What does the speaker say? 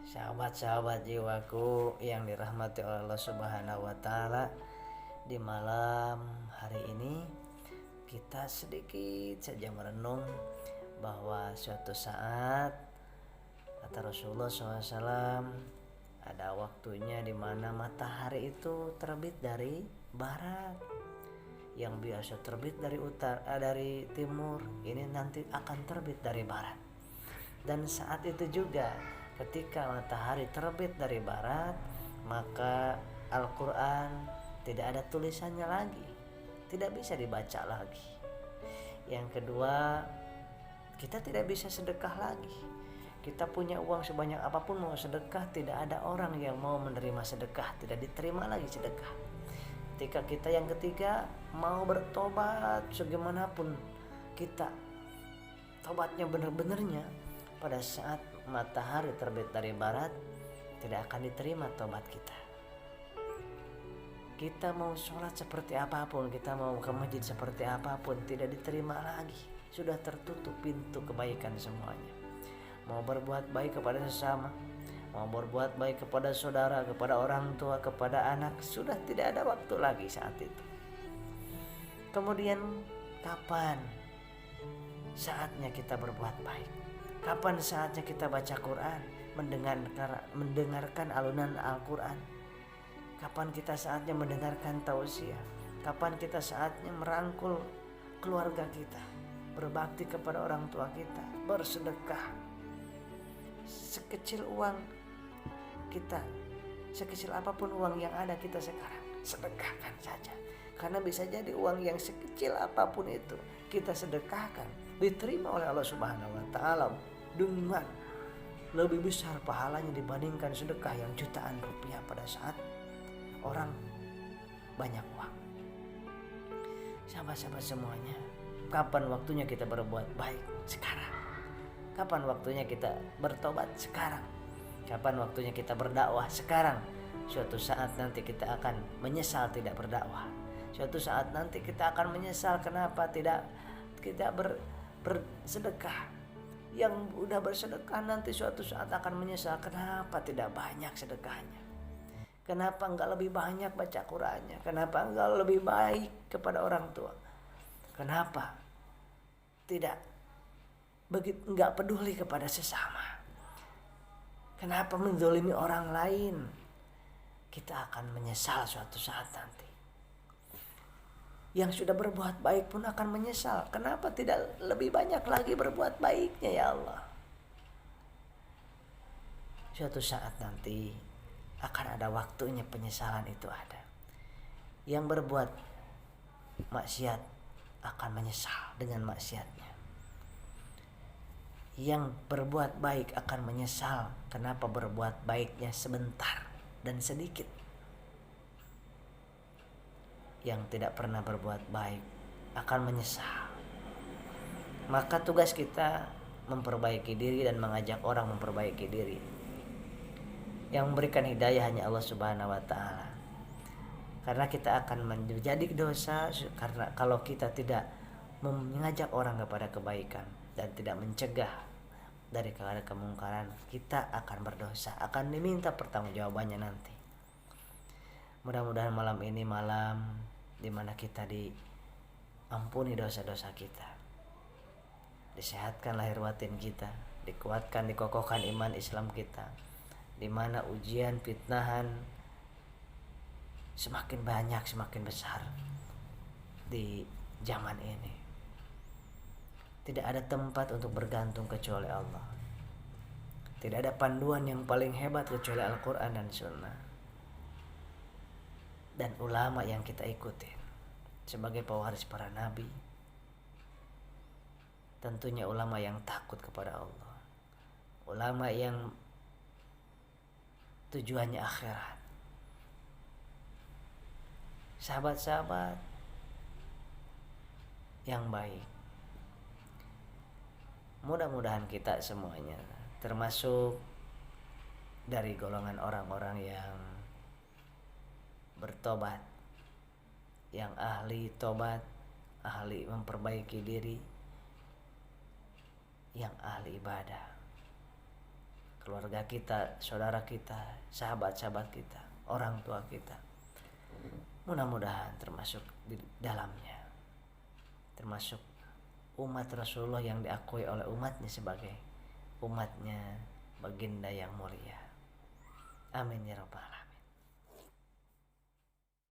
Sahabat-sahabat jiwaku yang dirahmati oleh Allah Subhanahu wa taala, di malam hari ini kita sedikit saja merenung bahwa suatu saat kata Rasulullah SAW ada waktunya di mana matahari itu terbit dari barat, yang biasa terbit dari dari timur ini nanti akan terbit dari barat. Dan saat itu juga ketika matahari terbit dari barat, maka Al-Quran tidak ada tulisannya lagi, tidak bisa dibaca lagi. Yang kedua, kita tidak bisa sedekah lagi. Kita punya uang sebanyak apapun, mau sedekah tidak ada orang yang mau menerima sedekah, tidak diterima lagi sedekah. Ketika kita yang ketiga mau bertobat segaimanapun kita, tobatnya benar-benarnya, pada saat matahari terbit dari barat tidak akan diterima tobat kita. Kita mau sholat seperti apapun, kita mau ke masjid seperti apapun, tidak diterima lagi. Sudah tertutup pintu kebaikan semuanya. Mau berbuat baik kepada sesama, mau berbuat baik kepada saudara, kepada orang tua, kepada anak, sudah tidak ada waktu lagi saat itu. Kemudian kapan saatnya kita berbuat baik? Kapan saatnya kita baca Quran, mendengarkan alunan Al-Quran? Kapan kita saatnya mendengarkan tausiah? Kapan kita saatnya merangkul keluarga kita, berbakti kepada orang tua kita, bersedekah? Sekecil uang kita, sekecil apapun uang yang ada kita sekarang, sedekahkan saja. Karena bisa jadi uang yang sekecil apapun itu kita sedekahkan, diterima oleh Allah Subhanahu wa taala dengan lebih besar pahalanya dibandingkan sedekah yang jutaan rupiah pada saat orang banyak uang. Sahabat-sahabat semuanya, kapan waktunya kita berbuat baik? Sekarang. Kapan waktunya kita bertobat? Sekarang. Kapan waktunya kita berdakwah? Sekarang. Suatu saat nanti kita akan menyesal tidak berdakwah. Suatu saat nanti kita akan menyesal kenapa tidak kita bersedekah. Yang udah bersedekah nanti suatu saat akan menyesal kenapa tidak banyak sedekahnya. Kenapa enggak lebih banyak baca Qur'annya? Kenapa enggak lebih baik kepada orang tua? Kenapa tidak begitu enggak peduli kepada sesama? Kenapa menzalimi orang lain? Kita akan menyesal suatu saat nanti. Yang sudah berbuat baik pun akan menyesal. Kenapa tidak lebih banyak lagi berbuat baiknya ya Allah? Suatu saat nanti akan ada waktunya penyesalan itu ada. Yang berbuat maksiat akan menyesal dengan maksiatnya. Yang berbuat baik akan menyesal kenapa berbuat baiknya sebentar dan sedikit. Yang tidak pernah berbuat baik akan menyesal. Maka tugas kita memperbaiki diri dan mengajak orang memperbaiki diri. Yang memberikan hidayah hanya Allah Subhanahu wa taala. Karena kita akan menjadi dosa karena kalau kita tidak mengajak orang kepada kebaikan dan tidak mencegah dari kemungkaran, kita akan berdosa, akan diminta pertanggungjawabannya nanti. Mudah-mudahan malam ini malam dimana kita diampuni dosa-dosa kita, disehatkan lahir batin kita, dikuatkan, dikokohkan iman Islam kita, dimana ujian fitnahan semakin banyak, semakin besar di zaman ini. Tidak ada tempat untuk bergantung kecuali Allah. Tidak ada panduan yang paling hebat kecuali Al-Quran dan Sunnah dan ulama yang kita ikutin sebagai pewaris para nabi. Tentunya ulama yang takut kepada Allah, ulama yang tujuannya akhirat. Sahabat-sahabat yang baik, mudah-mudahan kita semuanya termasuk dari golongan orang-orang yang bertobat, yang ahli tobat, ahli memperbaiki diri, yang ahli ibadah. keluarga kita, saudara kita, sahabat-sahabat kita, orang tua kita. Mudah-mudahan termasuk di dalamnya, termasuk umat Rasulullah yang diakui oleh umatnya sebagai umatnya baginda yang mulia. Amin ya rabbal alamin.